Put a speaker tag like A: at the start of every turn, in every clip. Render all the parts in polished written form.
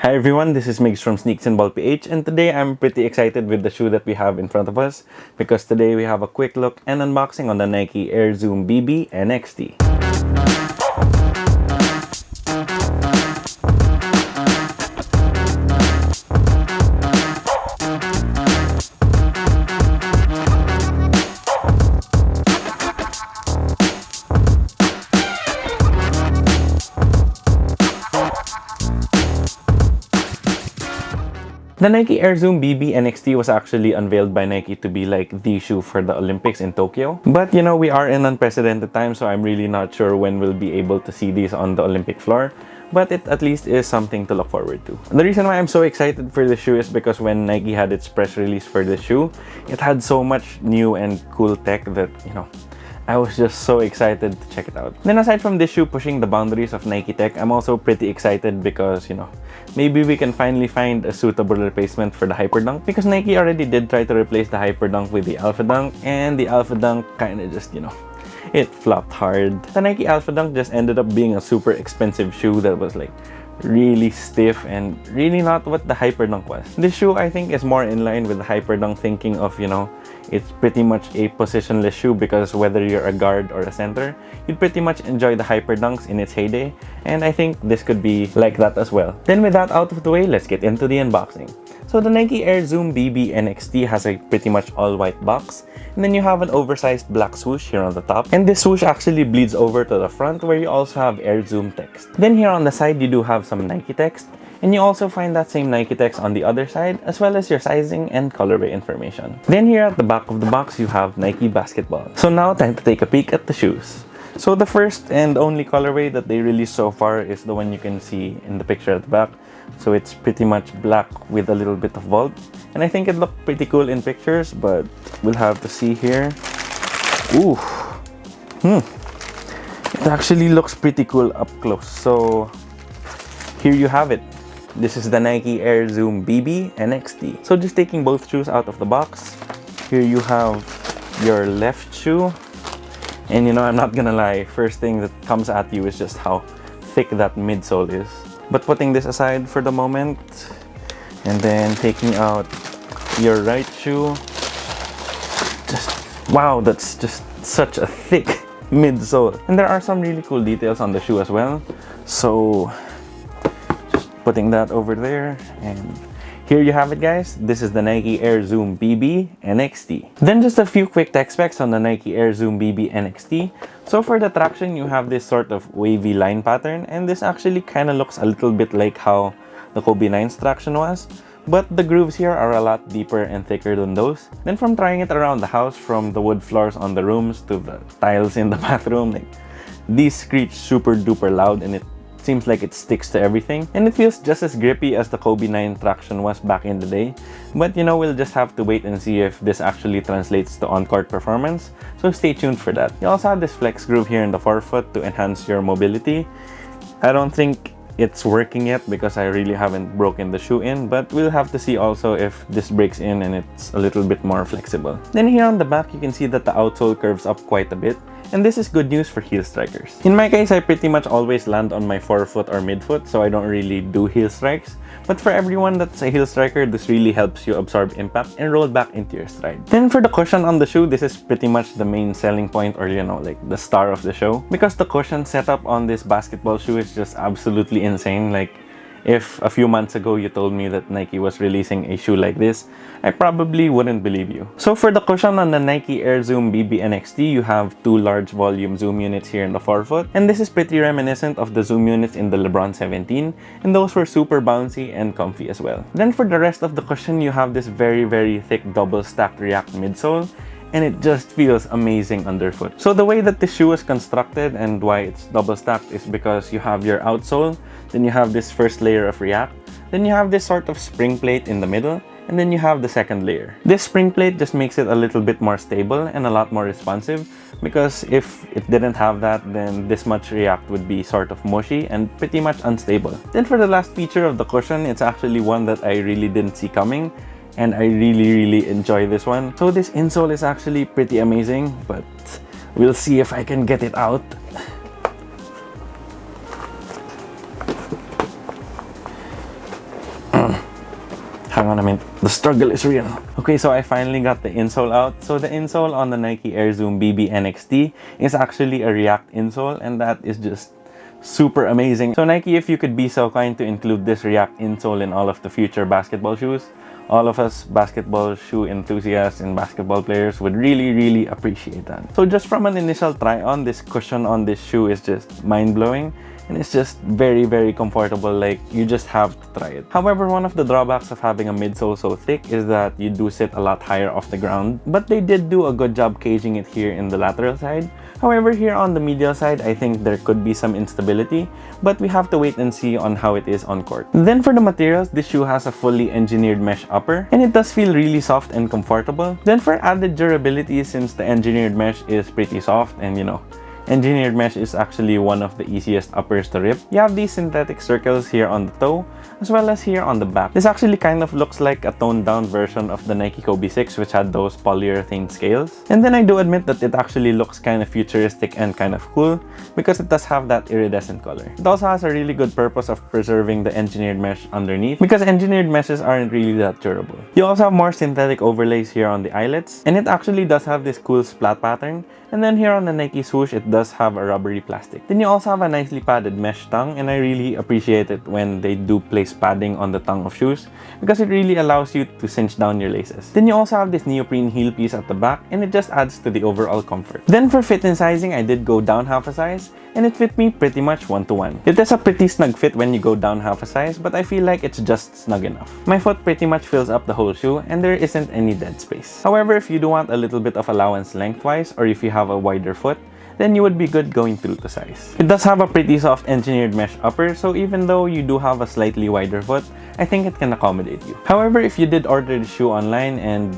A: Hi everyone, this is Migs from Sneaks and Ball PH, and today I'm pretty excited with the shoe that we have in front of us because today we have a quick look and unboxing on the Nike Air Zoom BB NXT. The Nike Air Zoom BB NXT was actually unveiled by Nike to be like the shoe for the Olympics in Tokyo. But you know, we are in unprecedented times, so I'm really not sure when we'll be able to see these on the Olympic floor. But it at least is something to look forward to. The reason why I'm so excited for this shoe is because when Nike had its press release for this shoe, it had so much new and cool tech that, I was just so excited to check it out. Then aside from this shoe pushing the boundaries of Nike tech, I'm also pretty excited because, maybe we can finally find a suitable replacement for the Hyperdunk, because Nike already did try to replace the Hyperdunk with the Alphadunk, and the Alphadunk kind of just, it flopped hard. The Nike Alphadunk just ended up being a super expensive shoe that was like really stiff and really not what the Hyperdunk was. This shoe, I think, is more in line with the Hyperdunk thinking of, it's pretty much a positionless shoe because whether you're a guard or a center, you'd pretty much enjoy the Hyperdunks in its heyday, and I think this could be like that as well. Then with that out of the way, let's get into the unboxing. So the Nike Air Zoom BB NXT has a pretty much all-white box, and then you have an oversized black swoosh here on the top, and this swoosh actually bleeds over to the front where you also have Air Zoom text. Then here on the side you do have some Nike text, and you also find that same Nike text on the other side, as well as your sizing and colorway information. Then here at the back of the box you have Nike basketball. So now time to take a peek at the shoes. So the first and only colorway that they released so far is the one you can see in the picture at the back. So it's pretty much black with a little bit of vault, and I think it looked pretty cool in pictures, but we'll have to see here. Ooh, it actually looks pretty cool up close. So here you have it. This is the Nike Air Zoom BB NXT. So just taking both shoes out of the box, here you have your left shoe, and I'm not gonna lie, first thing that comes at you is just how thick that midsole is. But putting this aside for the moment, and then taking out your right shoe, wow, that's just such a thick midsole. And there are some really cool details on the shoe as well. So just putting that over there, and here you have it, guys. This is the Nike Air Zoom BB NXT. Then just a few quick tech specs on the Nike Air Zoom BB NXT. So for the traction, you have this sort of wavy line pattern, and this actually kind of looks a little bit like how the Kobe 9's traction was, but the grooves here are a lot deeper and thicker than those. Then from trying it around the house, from the wood floors on the rooms to the tiles in the bathroom, these screech super duper loud, and it seems like it sticks to everything, and it feels just as grippy as the Kobe 9 traction was back in the day. But we'll just have to wait and see if this actually translates to on-court performance, so stay tuned for that. You also have this flex groove here in the forefoot to enhance your mobility. I don't think it's working yet because I really haven't broken the shoe in, but we'll have to see also if this breaks in and it's a little bit more flexible. Then here on the back you can see that the outsole curves up quite a bit, and this is good news for heel strikers. In my case, I pretty much always land on my forefoot or midfoot, so I don't really do heel strikes. But for everyone that's a heel striker, this really helps you absorb impact and roll back into your stride. Then for the cushion on the shoe, this is pretty much the main selling point, or like the star of the show, because the cushion setup on this basketball shoe is just absolutely insane. Like, if a few months ago you told me that Nike was releasing a shoe like this, I probably wouldn't believe you. So for the cushion on the Nike Air Zoom BB NXT, you have two large volume zoom units here in the forefoot, and this is pretty reminiscent of the zoom units in the LeBron 17, and those were super bouncy and comfy as well. Then for the rest of the cushion, you have this very, very thick double stacked React midsole, and it just feels amazing underfoot. So the way that this shoe is constructed and why it's double stacked is because you have your outsole, then you have this first layer of React, then you have this sort of spring plate in the middle, and then you have the second layer. This spring plate just makes it a little bit more stable and a lot more responsive, because if it didn't have that, then this much React would be sort of mushy and pretty much unstable. Then for the last feature of the cushion, it's actually one that I really didn't see coming, and I really enjoy this one. So this insole is actually pretty amazing, but we'll see if I can get it out. Hang on a minute, the struggle is real. Okay, so I finally got the insole out. So the insole on the Nike Air Zoom BB NXT is actually a React insole, and that is just super amazing. So Nike, if you could be so kind to include this React insole in all of the future basketball shoes, all of us basketball shoe enthusiasts and basketball players would really appreciate that. So just from an initial try on, this cushion on this shoe is just mind-blowing, and it's just very comfortable. Like, you just have to try it. However, one of the drawbacks of having a midsole so thick is that you do sit a lot higher off the ground, but they did do a good job caging it here in the lateral side. However, here on the medial side, I think there could be some instability, but we have to wait and see on how it is on court. Then for the materials, this shoe has a fully engineered mesh upper, and it does feel really soft and comfortable. Then for added durability, since the engineered mesh is pretty soft, and engineered mesh is actually one of the easiest uppers to rip, you have these synthetic circles here on the toe, as well as here on the back. This actually kind of looks like a toned down version of the Nike Kobe 6, which had those polyurethane scales. And then I do admit that it actually looks kind of futuristic and kind of cool, because it does have that iridescent color. It also has a really good purpose of preserving the engineered mesh underneath, because engineered meshes aren't really that durable. You also have more synthetic overlays here on the eyelets, and it actually does have this cool splat pattern. And then here on the Nike swoosh, it does have a rubbery plastic. Then you also have a nicely padded mesh tongue, and I really appreciate it when they do place padding on the tongue of shoes, because it really allows you to cinch down your laces. Then you also have this neoprene heel piece at the back, and it just adds to the overall comfort. Then for fit and sizing, I did go down half a size, and it fit me pretty much 1-to-1. It is a pretty snug fit when you go down half a size, but I feel like it's just snug enough. My foot pretty much fills up the whole shoe, and there isn't any dead space. However, if you do want a little bit of allowance lengthwise, or if you have a wider foot, then you would be good going through to size. It does have a pretty soft engineered mesh upper, so even though you do have a slightly wider foot, I think it can accommodate you. However, if you did order the shoe online and,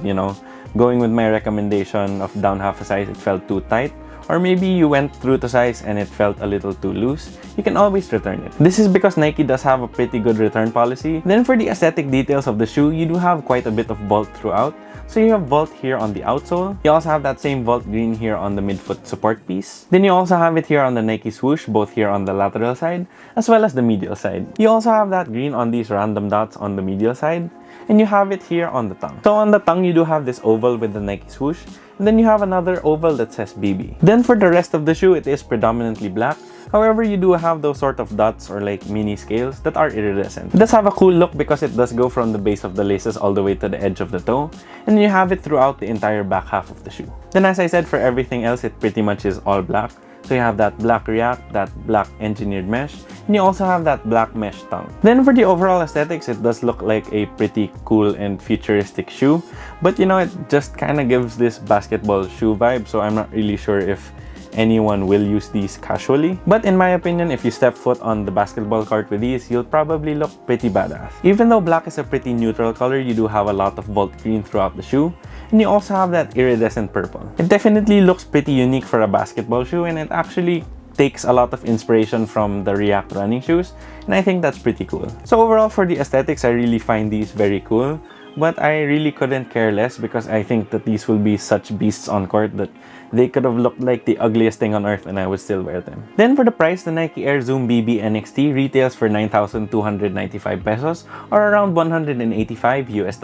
A: going with my recommendation of down half a size, it felt too tight, or maybe you went through to size and it felt a little too loose, you can always return it. This is because Nike does have a pretty good return policy. Then for the aesthetic details of the shoe, you do have quite a bit of vault throughout. So you have vault here on the outsole. You also have that same vault green here on the midfoot support piece. Then you also have it here on the Nike swoosh, both here on the lateral side, as well as the medial side. You also have that green on these random dots on the medial side, and you have it here on the tongue. So on the tongue, you do have this oval with the Nike swoosh, and then you have another oval that says BB. Then for the rest of the shoe, it is predominantly black. However, you do have those sort of dots or like mini scales that are iridescent. It does have a cool look because it does go from the base of the laces all the way to the edge of the toe, and you have it throughout the entire back half of the shoe. Then as I said, for everything else, it pretty much is all black. So you have that black React, that black engineered mesh, and you also have that black mesh tongue. Then for the overall aesthetics, it does look like a pretty cool and futuristic shoe, but it just kind of gives this basketball shoe vibe, so I'm not really sure if anyone will use these casually. But in my opinion, if you step foot on the basketball court with these, you'll probably look pretty badass. Even though black is a pretty neutral color, you do have a lot of vault green throughout the shoe, and you also have that iridescent purple. It definitely looks pretty unique for a basketball shoe, and it actually takes a lot of inspiration from the React running shoes, and I think that's pretty cool. So overall, for the aesthetics, I really find these very cool, but I really couldn't care less because I think that these will be such beasts on court that they could have looked like the ugliest thing on earth and I would still wear them. Then for the price, the Nike Air Zoom BB NXT retails for 9,295 pesos, or around $185 US.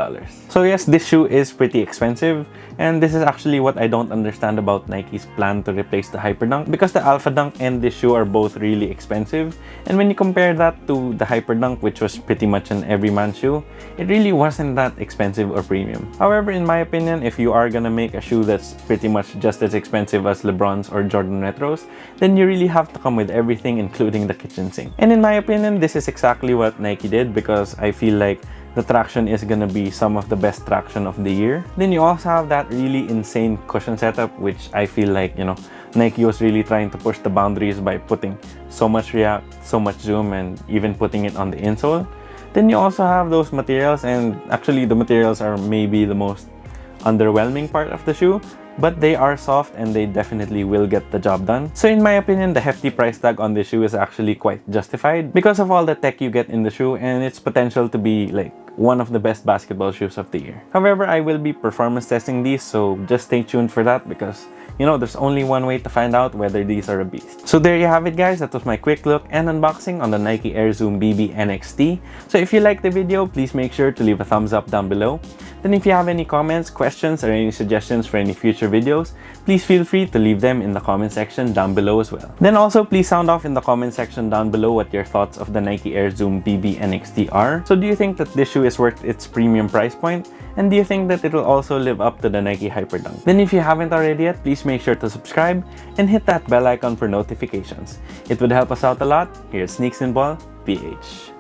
A: So yes, this shoe is pretty expensive, and this is actually what I don't understand about Nike's plan to replace the Hyperdunk, because the Alphadunk and this shoe are both really expensive, and when you compare that to the Hyperdunk, which was pretty much an everyman shoe, it really wasn't that expensive or premium. However, in my opinion, if you are gonna make a shoe that's pretty much just as expensive as LeBron's or Jordan Retros, then you really have to come with everything, including the kitchen sink. And in my opinion, this is exactly what Nike did, because I feel like the traction is gonna be some of the best traction of the year. Then you also have that really insane cushion setup, which I feel like, Nike was really trying to push the boundaries by putting so much React, so much Zoom, and even putting it on the insole. Then you also have those materials, and actually the materials are maybe the most underwhelming part of the shoe, but they are soft and they definitely will get the job done. So in my opinion, the hefty price tag on this shoe is actually quite justified because of all the tech you get in the shoe and its potential to be like one of the best basketball shoes of the year. However, I will be performance testing these, so just stay tuned for that because you know, there's only one way to find out whether these are a beast. So there you have it, guys. That was my quick look and unboxing on the Nike Air Zoom BB NXT. So if you liked the video, please make sure to leave a thumbs up down below. Then if you have any comments, questions, or any suggestions for any future videos, please feel free to leave them in the comment section down below as well. Then also please sound off in the comment section down below what your thoughts of the Nike Air Zoom BB NXT are. So do you think that this shoe is worth its premium price point? And do you think that it will also live up to the Nike Hyperdunk? Then if you haven't already yet, please make sure to subscribe and hit that bell icon for notifications. It would help us out a lot. Here's Sneaks and Ball, PH.